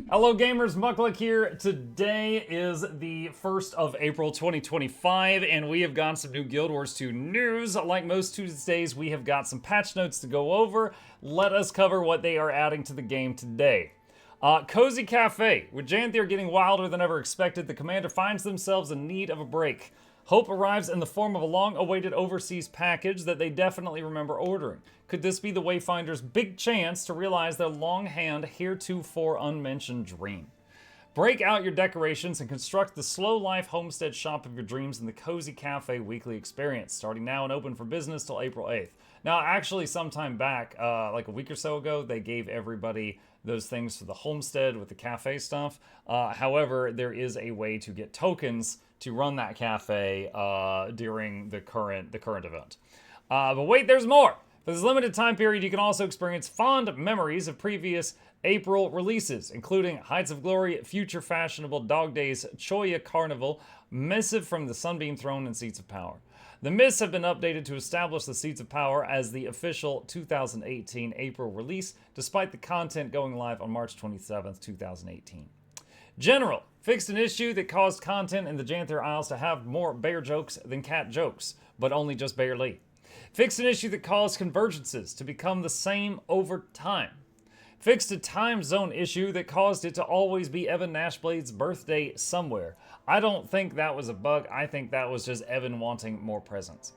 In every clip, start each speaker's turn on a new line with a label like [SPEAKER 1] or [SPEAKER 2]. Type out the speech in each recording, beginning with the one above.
[SPEAKER 1] Hello gamers, Muckluck here. Today is the 1st of April 2025 and we have got some new Guild Wars 2 news. Like most Tuesdays, we have got some patch notes to go over. Let us cover what they are adding to the game today. Cozy Cafe. With Janthier getting wilder than ever expected, the commander finds themselves in need of a break. Hope arrives in the form of a long-awaited overseas package that they definitely remember ordering. Could this be the Wayfinder's big chance to realize their long-hand, heretofore unmentioned dream? Break out your decorations and construct the slow life homestead shop of your dreams in the Cozy Cafe weekly experience, starting now and open for business till April 8th. Now, actually, sometime back, like a week or so ago, they gave everybody those things for the homestead with the cafe stuff. However, there is a way to get tokens to run that cafe during the current event. But wait, there's more! For this limited time period, you can also experience fond memories of previous April releases, including Heights of Glory, Future Fashionable, Dog Days, Choya Carnival, Missive from the Sunbeam Throne, and Seats of Power. The myths have been updated to establish the Seats of Power as the official 2018 April release, despite the content going live on March 27th, 2018. General fixed an issue that caused content in the Janthier Isles to have more bear jokes than cat jokes, but only just barely. Fixed an issue that caused convergences to become the same over time. Fixed a time zone issue that caused it to always be Evan Nashblade's birthday somewhere. I don't think that was a bug, I think that was just Evan wanting more presents.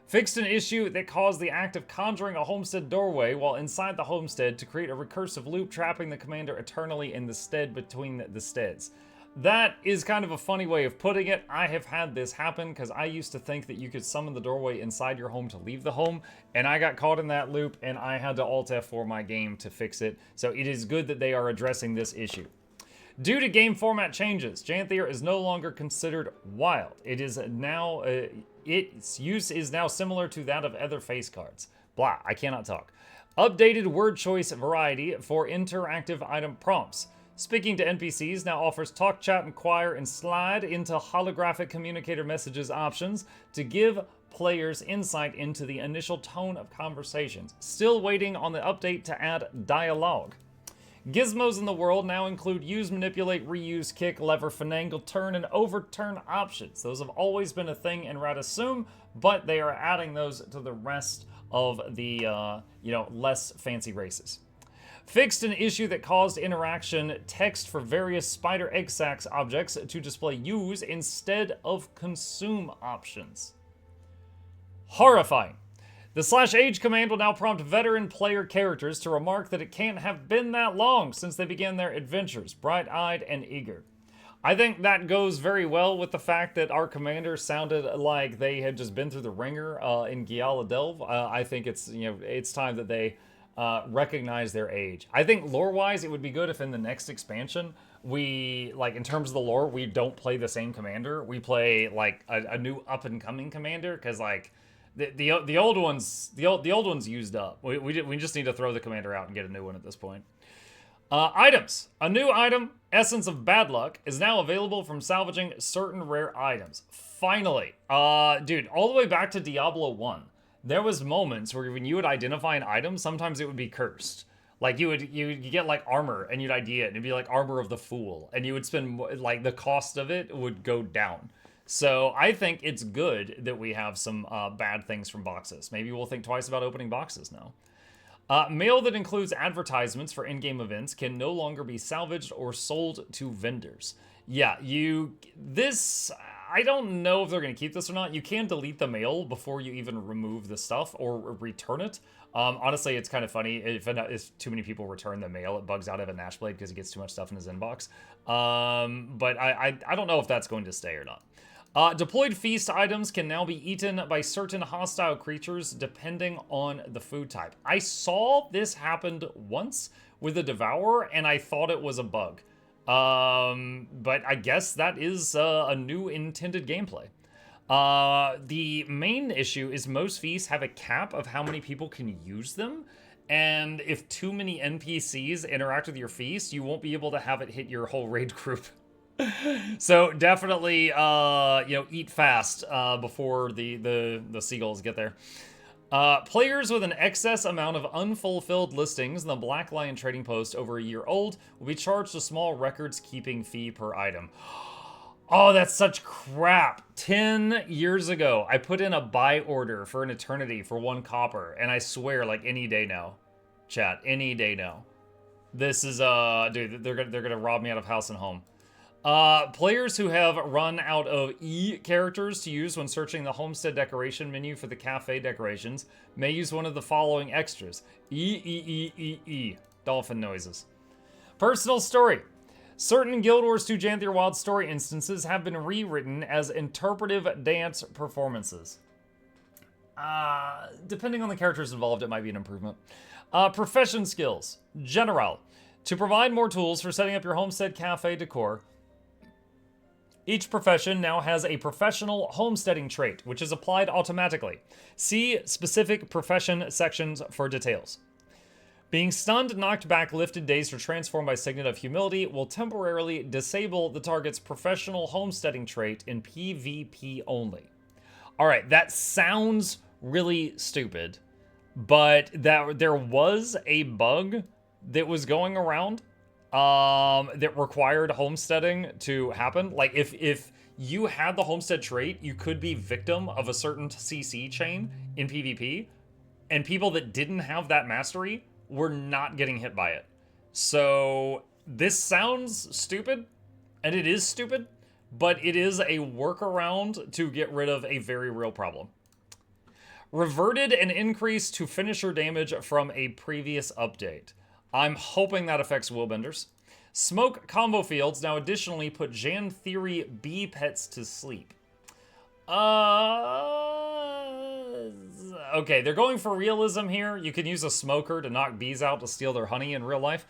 [SPEAKER 1] Fixed an issue that caused the act of conjuring a homestead doorway while inside the homestead to create a recursive loop trapping the commander eternally in the stead between the steads. That is kind of a funny way of putting it. I have had this happen because I used to think that you could summon the doorway inside your home to leave the home, and I got caught in that loop and I had to Alt F4 my game to fix it. So it is good that they are addressing this issue. Due to game format changes, Janthier is no longer considered wild. It is now, its use is now similar to that of other face cards. Blah, I cannot talk. Updated word choice variety for interactive item prompts. Speaking to NPCs now offers talk, chat, inquire, and slide into holographic communicator messages options to give players insight into the initial tone of conversations. Still waiting on the update to add dialogue. Gizmos in the world now include use, manipulate, reuse, kick, lever, finagle, turn, and overturn options. Those have always been a thing in Radasum, but they are adding those to the rest of the, less fancy races. Fixed an issue that caused interaction text for various spider egg sacs objects to display use instead of consume options. Horrifying. The /age command will now prompt veteran player characters to remark that it can't have been that long since they began their adventures, bright-eyed and eager. I think that goes very well with the fact that our commander sounded like they had just been through the ringer in Giala Delve. I think it's time that they recognize their age. I think lore-wise, it would be good if in the next expansion, we, in terms of the lore, we don't play the same commander. We play, a new up-and-coming commander, because, the old ones used up. We just need to throw the commander out and get a new one at this point. Items. A new item, Essence of Bad Luck, is now available from salvaging certain rare items. Finally. Dude, all the way back to Diablo 1. There was moments where when you would identify an item, sometimes it would be cursed. You get armor and you'd ID it and it'd be armor of the fool, and you would spend the cost of it would go down. So I think it's good that we have some bad things from boxes. Maybe we'll think twice about opening boxes now. Mail that includes advertisements for in-game events can no longer be salvaged or sold to vendors. Yeah, I don't know if they're going to keep this or not. You can delete the mail before you even remove the stuff or return it. Honestly, it's kind of funny. If too many people return the mail, it bugs out Evan Nashblade because he gets too much stuff in his inbox. But I don't know if that's going to stay or not. Deployed feast items can now be eaten by certain hostile creatures depending on the food type. I saw this happened once with a Devourer, and I thought it was a bug. But I guess that is a new intended gameplay. The main issue is most feasts have a cap of how many people can use them, and if too many NPCs interact with your feast, you won't be able to have it hit your whole raid group. So definitely, eat fast before the seagulls get there. Players with an excess amount of unfulfilled listings in the Black Lion trading post over a year old will be charged a small records keeping fee per item. Oh, that's such crap. 10 years ago, I put in a buy order for an eternity for 1 copper, and I swear, like, any day now. Chat, any day now. This is, dude, they're gonna rob me out of house and home. Players who have run out of E characters to use when searching the homestead decoration menu for the cafe decorations may use one of the following extras. E. Dolphin noises. Personal story. Certain Guild Wars 2 Janthier Wild story instances have been rewritten as interpretive dance performances. Depending on the characters involved, it might be an improvement. Profession skills. General. To provide more tools for setting up your homestead cafe decor, each profession now has a professional homesteading trait, which is applied automatically. See specific profession sections for details. Being stunned, knocked back, lifted, dazed, or transformed by Signet of Humility will temporarily disable the target's professional homesteading trait in PvP only. Alright, that sounds really stupid, but there was a bug that was going around that required homesteading to happen. Like, if you had the homestead trait, you could be victim of a certain CC chain in PvP, and people that didn't have that mastery were not getting hit by it. So, this sounds stupid, and it is stupid, but it is a workaround to get rid of a very real problem. Reverted an increase to finisher damage from a previous update. I'm hoping that affects Willbenders. Smoke combo fields now additionally put Janthier bee pets to sleep. Okay, they're going for realism here. You can use a smoker to knock bees out to steal their honey in real life.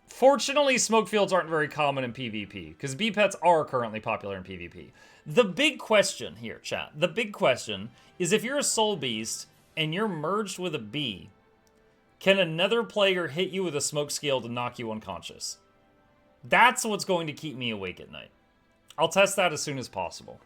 [SPEAKER 1] Fortunately, smoke fields aren't very common in PvP, because bee pets are currently popular in PvP. The big question here, chat, the big question is if you're a soul beast and you're merged with a bee, can another player hit you with a smoke scale to knock you unconscious? That's what's going to keep me awake at night. I'll test that as soon as possible.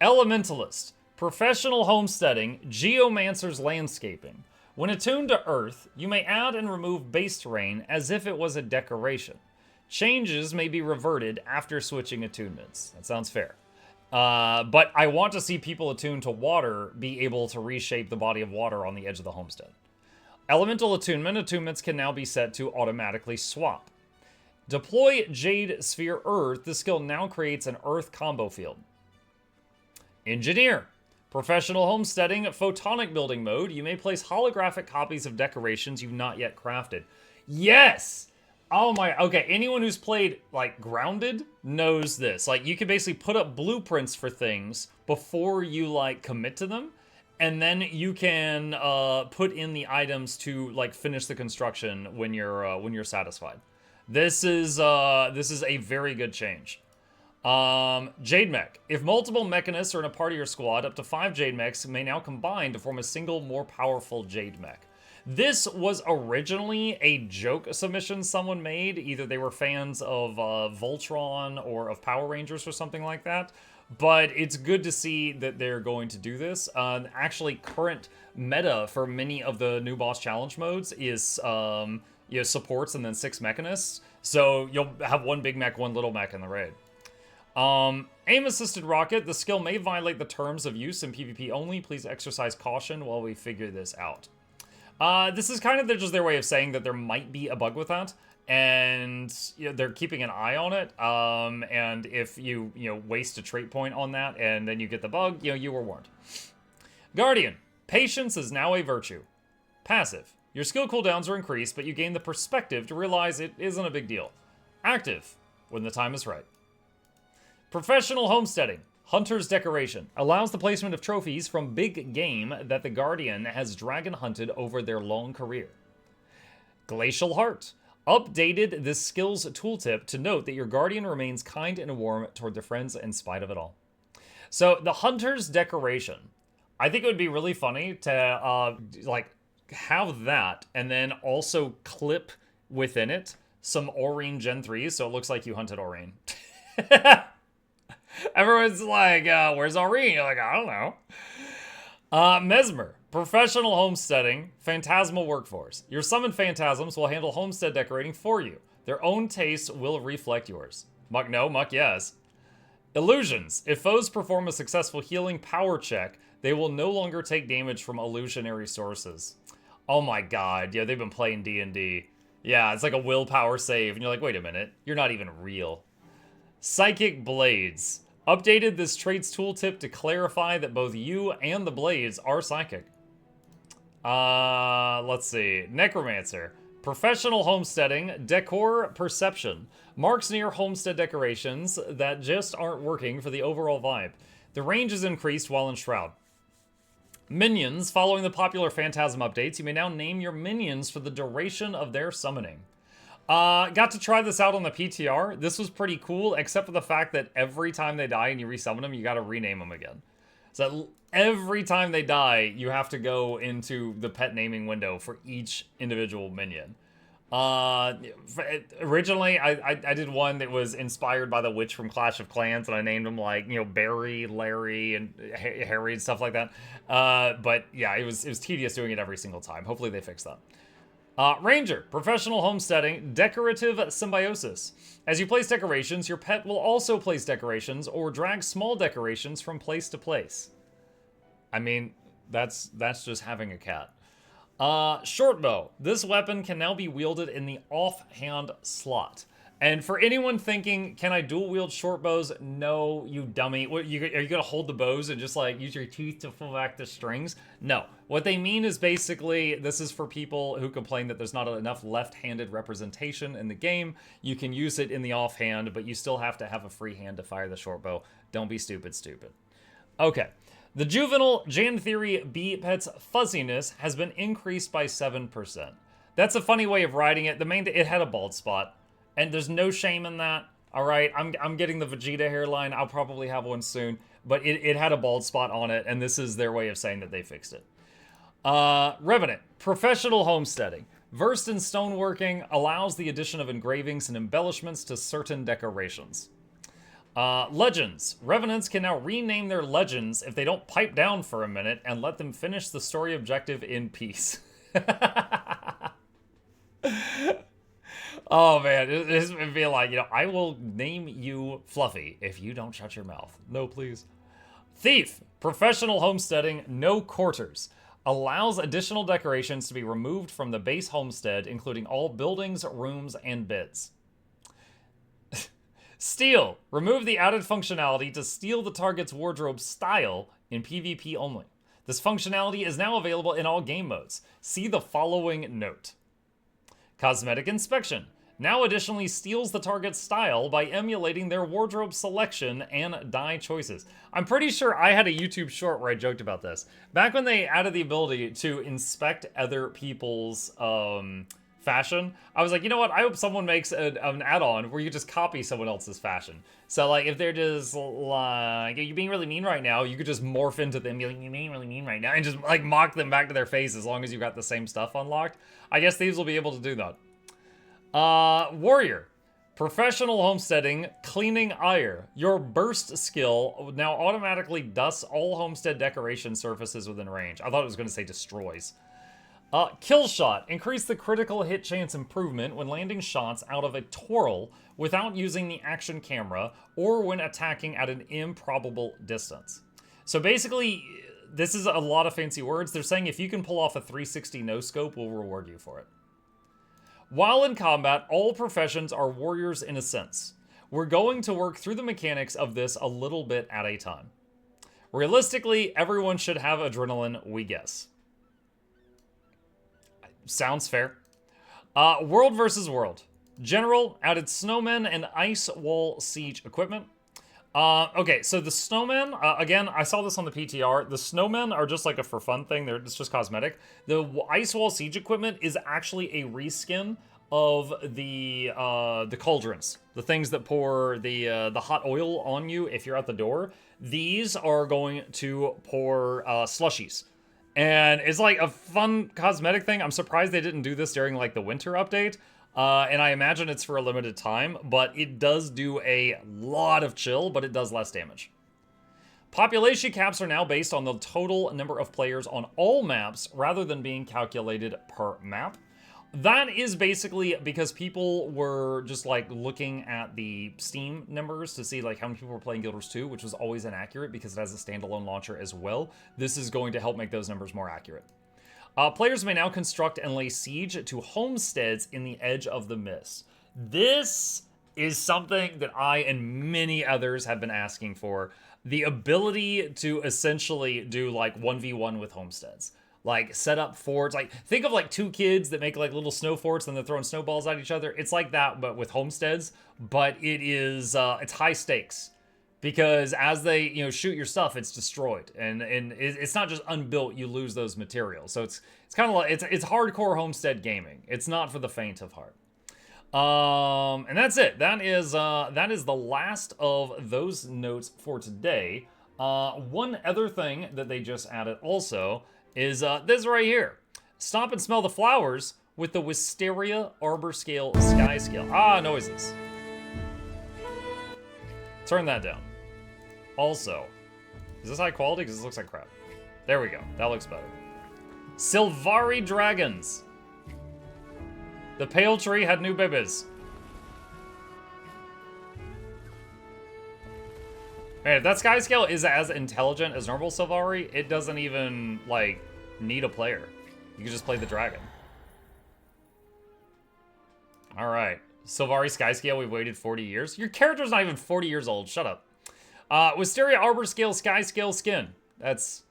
[SPEAKER 1] Elementalist. Professional homesteading, Geomancer's landscaping. When attuned to Earth, you may add and remove base terrain as if it was a decoration. Changes may be reverted after switching attunements. That sounds fair. But I want to see people attuned to water be able to reshape the body of water on the edge of the homestead. Elemental attunement. Attunements can now be set to automatically swap. Deploy Jade Sphere Earth. This skill now creates an Earth combo field. Engineer. Professional homesteading, photonic building mode. You may place holographic copies of decorations you've not yet crafted. Yes! Oh my, okay, anyone who's played, like, Grounded knows this. Like, you can basically put up blueprints for things before you, like, commit to them, and then you can put in the items to, like, finish the construction when you're satisfied. This is a very good change. Jade Mech. If multiple mechanists are in a part of your squad, up to 5 Jade Mechs may now combine to form a single, more powerful Jade Mech. This was originally a joke submission someone made. Either they were fans of Voltron or of Power Rangers or something like that. But it's good to see that they're going to do this. Actually, current meta for many of the new boss challenge modes is supports and then 6 mechanists. So you'll have 1 big mech, 1 little mech in the raid. Aim-assisted rocket. The skill may violate the terms of use in PvP only. Please exercise caution while we figure this out. This is kind of just their way of saying that there might be a bug with that, and they're keeping an eye on it. And if you waste a trait point on that and then you get the bug, you were warned. Guardian. Patience is now a virtue. Passive. Your skill cooldowns are increased, but you gain the perspective to realize it isn't a big deal. Active. When the time is right. Professional homesteading. Hunter's Decoration. Allows the placement of trophies from big game that the Guardian has dragon hunted over their long career. Glacial Heart. Updated this skill's tooltip to note that your Guardian remains kind and warm toward their friends in spite of it all. So, the Hunter's Decoration. I think it would be really funny to, have that and then also clip within it some Aurene Gen 3s so it looks like you hunted Aurene. Everyone's like, where's Aurene? You're like, I don't know. Mesmer. Professional homesteading, phantasmal workforce. Your summoned phantasms will handle homestead decorating for you. Their own tastes will reflect yours. Muck no, muck yes. Illusions. If foes perform a successful healing power check, they will no longer take damage from illusionary sources. Oh my god, yeah, they've been playing D&D. Yeah, it's like a willpower save, and you're like, wait a minute, you're not even real. Psychic Blades. Updated this traits tooltip to clarify that both you and the blades are psychic. Let's see. Necromancer. Professional homesteading, decor perception. Marks near homestead decorations that just aren't working for the overall vibe. The range is increased while in Shroud. Minions. Following the popular Phantasm updates, you may now name your minions for the duration of their summoning. Got to try this out on the PTR. This was pretty cool, except for the fact that every time they die and you resummon them, you gotta rename them again. So every time they die, you have to go into the pet naming window for each individual minion. Originally, I did one that was inspired by the witch from Clash of Clans, and I named them like, you know, Barry, Larry, and Harry and stuff like that. But yeah, it was tedious doing it every single time. Hopefully they fix that. Ranger, professional homesteading, decorative symbiosis. As you place decorations, your pet will also place decorations or drag small decorations from place to place. I mean, that's just having a cat. Shortbow. This weapon can now be wielded in the offhand slot. And for anyone thinking, can I dual wield short bows? No, you dummy. What, are you gonna hold the bows and just like use your teeth to pull back the strings? No. What they mean is basically, this is for people who complain that there's not enough left-handed representation in the game. You can use it in the offhand, but you still have to have a free hand to fire the short bow. Don't be stupid. Okay. The juvenile Jan Theory bee pet's fuzziness has been increased by 7%. That's a funny way of writing it. It had a bald spot. And there's no shame in that, all right? I'm getting the Vegeta hairline. I'll probably have one soon. But it had a bald spot on it, and this is their way of saying that they fixed it. Revenant. Professional homesteading. Versed in stoneworking, allows the addition of engravings and embellishments to certain decorations. Legends. Revenants can now rename their legends if they don't pipe down for a minute and let them finish the story objective in peace. Oh man, this would be like, you know, I will name you Fluffy if you don't shut your mouth. No, please. Thief. Professional homesteading, no quarters. Allows additional decorations to be removed from the base homestead, including all buildings, rooms, and beds. Steal. Remove the added functionality to steal the target's wardrobe style in PvP only. This functionality is now available in all game modes. See the following note. Cosmetic inspection. Now additionally steals the target's style by emulating their wardrobe selection and dye choices. I'm pretty sure I had a YouTube short where I joked about this. Back when they added the ability to inspect other people's fashion, I was like, you know what? I hope someone makes an add-on where you just copy someone else's fashion. So like, if they're just like, you're being really mean right now, you could just morph into them and be like, you're being really mean right now, and just like mock them back to their face as long as you got the same stuff unlocked. I guess thieves will be able to do that. Warrior. Professional homesteading, cleaning ire. Your burst skill now automatically dusts all homestead decoration surfaces within range. I thought it was going to say destroys. Kill shot. Increase the critical hit chance improvement when landing shots out of a twirl without using the action camera or when attacking at an improbable distance. So basically, this is a lot of fancy words. They're saying if you can pull off a 360 no-scope, we'll reward you for it. While in combat, all professions are warriors in a sense. We're going to work through the mechanics of this a little bit at a time. Realistically, everyone should have adrenaline, we guess. Sounds fair. World versus world. General added snowmen and ice wall siege equipment. Okay, so the snowmen, again, I saw this on the PTR. The snowmen are just like a for fun thing. It's just cosmetic. The ice wall siege equipment is actually a reskin of the cauldrons, the things that pour the hot oil on you if you're at the door. These are going to pour slushies. And it's like a fun cosmetic thing. I'm surprised they didn't do this during like the winter update. And I imagine it's for a limited time, but it does do a lot of chill, but it does less damage. Population caps are now based on the total number of players on all maps rather than being calculated per map. That is basically because people were just like looking at the Steam numbers to see like how many people were playing Guild Wars 2, which was always inaccurate because it has a standalone launcher as well. This is going to help make those numbers more accurate. Players may now construct and lay siege to homesteads in the Edge of the Mist. This is something that I and many others have been asking for. The ability to essentially do like 1v1 with homesteads. Like set up forts, like think of like two kids that make like little snow forts and they're throwing snowballs at each other. It's like that, but with homesteads, but it is, it's high stakes because as they, shoot your stuff, it's destroyed and it's not just unbuilt, you lose those materials. So it's kind of like, it's hardcore homestead gaming. It's not for the faint of heart. And that's it. That is the last of those notes for today. One other thing that they just added also is this right here. Stop and smell the flowers with the Wisteria Arbor Scale Sky Scale. Ah, noises. Turn that down. Also, is this high quality? Because this looks like crap. There we go. That looks better. Sylvari Dragons. The pale tree had new babies. Man, if that sky scale is as intelligent as normal Sylvari, it doesn't even, like, need a player. You can just play the dragon. Alright. Sylvari sky scale, we've waited 40 years. Your character's not even 40 years old. Shut up. Wisteria Arbor Scale Sky Scale Skin. That's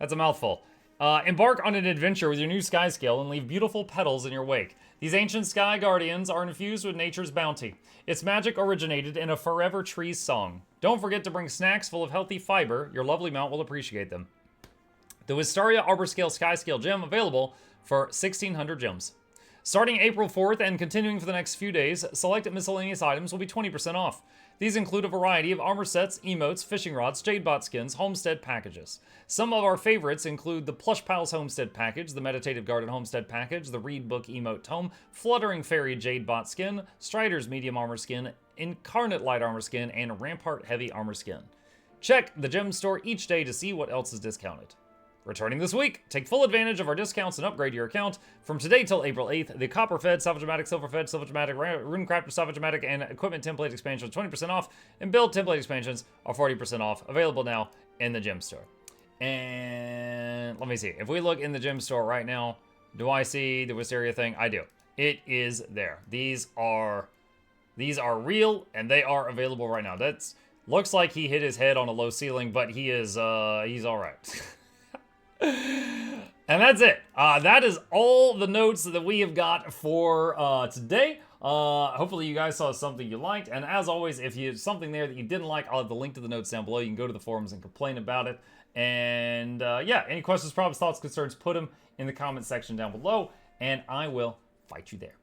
[SPEAKER 1] a mouthful. Embark on an adventure with your new sky scale and leave beautiful petals in your wake. These ancient sky guardians are infused with nature's bounty. Its magic originated in a forever tree's song. Don't forget to bring snacks full of healthy fiber. Your lovely mount will appreciate them. The Wisteria Arbor Scale Sky Scale gem available for 1,600 gems. Starting April 4th and continuing for the next few days, selected miscellaneous items will be 20% off. These include a variety of armor sets, emotes, fishing rods, jadebot skins, homestead packages. Some of our favorites include the Plush Pals Homestead Package, the Meditative Garden Homestead Package, the Read Book Emote Tome, Fluttering Fairy Jadebot Skin, Strider's Medium Armor Skin, Incarnate Light Armor Skin, and Rampart Heavy Armor Skin. Check the gem store each day to see what else is discounted. Returning this week, take full advantage of our discounts and upgrade your account. From today till April 8th, the Copper-Fed, Salvage-O-Matic, Silver-Fed, Salvage-O-Matic, Runecrafter, Salvage-O-Matic, and Equipment Template Expansions 20% off, and Build Template Expansions are 40% off, available now in the gem store. And let me see. If we look in the gem store right now, do I see the Wisteria thing? I do. It is there. These are real, and they are available right now. That's looks like he hit his head on a low ceiling, but he is he's all right. And that's it. That is all the notes that we have got for today. Hopefully you guys saw something you liked. And as always, if you have something there that you didn't like, I'll have the link to the notes down below. You can go to the forums and complain about it. And yeah, any questions, problems, thoughts, concerns, put them in the comment section down below. And I will fight you there.